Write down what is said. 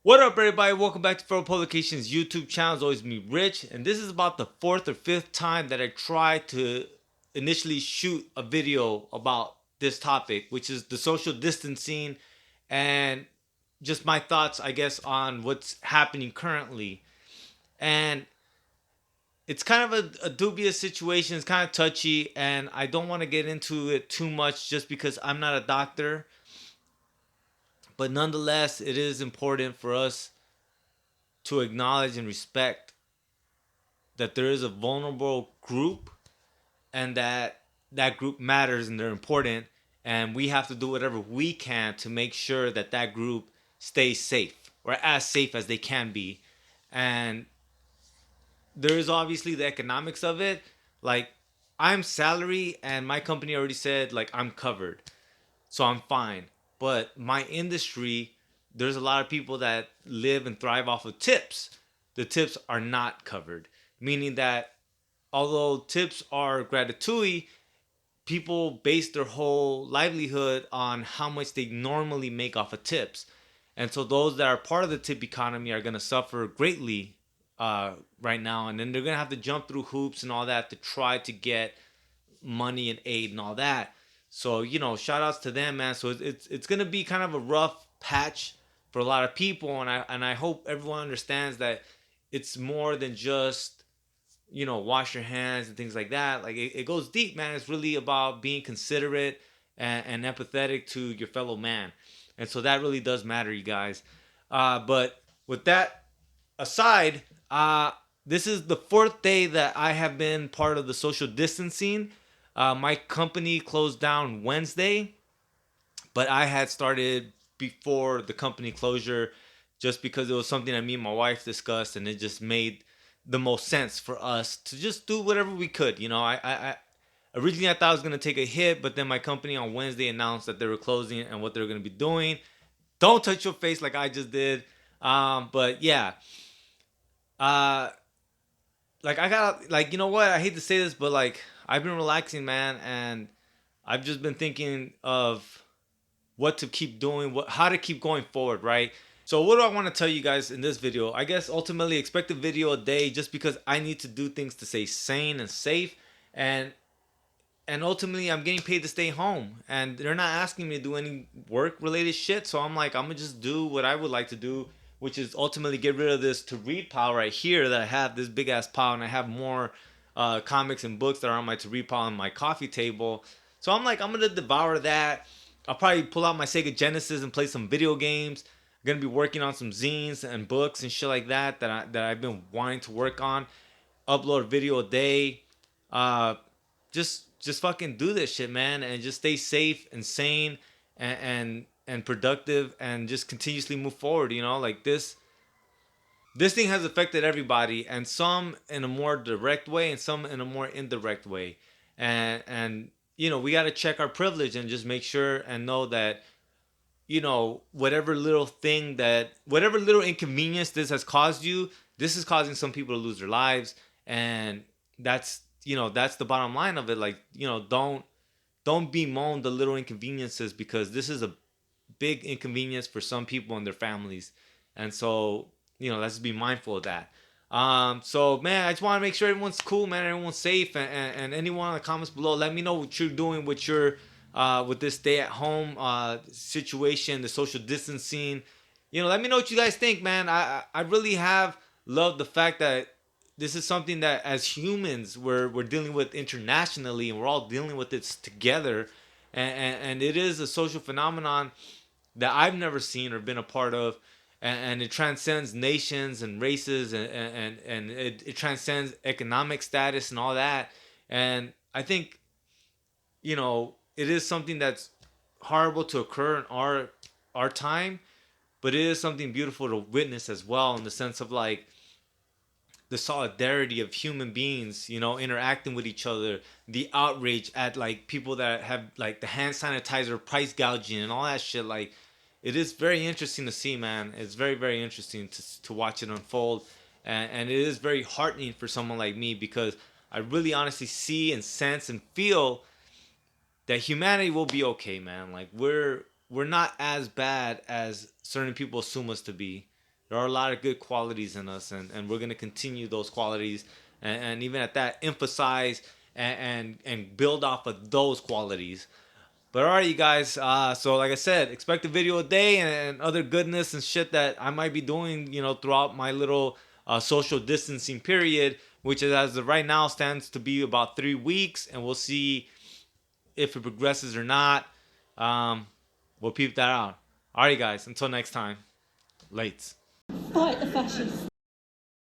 What up, everybody? Welcome back to Feral Publications YouTube channel. It's always me, Rich, and this is about the fourth or fifth time that I tried to initially shoot a video about this topic, which is the social distancing and just my thoughts, I guess, on what's happening currently. And it's kind of a dubious situation. It's kind of touchy, and I don't want to get into it too much just because I'm not a doctor. But nonetheless, it is important for us to acknowledge and respect that there is a vulnerable group and that group matters and they're important, and we have to do whatever we can to make sure that that group stays safe or as safe as they can be. And there is obviously the economics of it. Like, I'm salary and my company already said like I'm covered, so I'm fine. But my industry, there's a lot of people that live and thrive off of tips. The tips are not covered, meaning that although tips are gratuitous, people base their whole livelihood on how much they normally make off of tips. And so those that are part of the tip economy are going to suffer greatly right now. And then they're going to have to jump through hoops and all that to try to get money and aid and all that. So, shout outs to them, man. So it's going to be kind of a rough patch for a lot of people. And I hope everyone understands that it's more than just wash your hands and things like that. Like it goes deep, man. It's really about being considerate and empathetic to your fellow man. And so that really does matter, you guys. But with that aside, this is the fourth day that I have been part of the social distancing. My company closed down Wednesday, but I had started before the company closure just because it was something that me and my wife discussed, and it just made the most sense for us to just do whatever we could. I originally I thought I was gonna take a hit, but then my company on Wednesday announced that they were closing and what they're gonna be doing. Don't touch your face like I just did. But yeah, uh, like I got like you know what? I hate to say this, but like I've been relaxing, man, and I've just been thinking of what to keep doing, how to keep going forward, right? So what do I want to tell you guys in this video? I guess ultimately expect a video a day just because I need to do things to stay sane and safe, and ultimately I'm getting paid to stay home and they're not asking me to do any work related shit. So I'm like, I'm gonna just do what I would like to do, which is ultimately get rid of this to read pile right here that I have this big ass pile, and I have more comics and books that are on my to read pile on my coffee table. So I'm like, I'm gonna devour that. I'll probably pull out my Sega Genesis and play some video games. I'm gonna be working on some zines and books and shit like that I've been wanting to work on. Upload a video a day. Uh, just fucking do this shit, man, and just stay safe and sane and productive, and just continuously move forward. Like this thing has affected everybody, and some in a more direct way, and some in a more indirect way, and we got to check our privilege and just make sure and know that whatever little inconvenience this has caused you, this is causing some people to lose their lives. And that's the bottom line of it. Like, don't bemoan the little inconveniences, because this is a big inconvenience for some people and their families. And so, let's be mindful of that. So man, I just want to make sure everyone's cool, man. Everyone's safe, and anyone in the comments below, let me know what you're doing with your with this stay at home situation, the social distancing. Let me know what you guys think, man. I really have loved the fact that this is something that as humans we're dealing with internationally, and we're all dealing with it together, and it is a social phenomenon that I've never seen or been a part of, and it transcends nations and races, and it transcends economic status and all that. And I think it is something that's horrible to occur in our time, but it is something beautiful to witness as well, in the sense of like the solidarity of human beings, interacting with each other, the outrage at like people that have like the hand sanitizer price gouging and all that shit. Like, it is very interesting to see, man. It's very, very interesting to watch it unfold. And it is very heartening for someone like me, because I really honestly see and sense and feel that humanity will be okay, man. Like, we're not as bad as certain people assume us to be. there are a lot of good qualities in us, and we're gonna continue those qualities, and even at that, emphasize and build off of those qualities. But alright, you guys. So like I said, expect a video a day and other goodness and shit that I might be doing, throughout my little social distancing period, which is, as of right now, stands to be about 3 weeks, and we'll see if it progresses or not. We'll peep that out. Alright, guys. Until next time. Lates. Fight the fascists.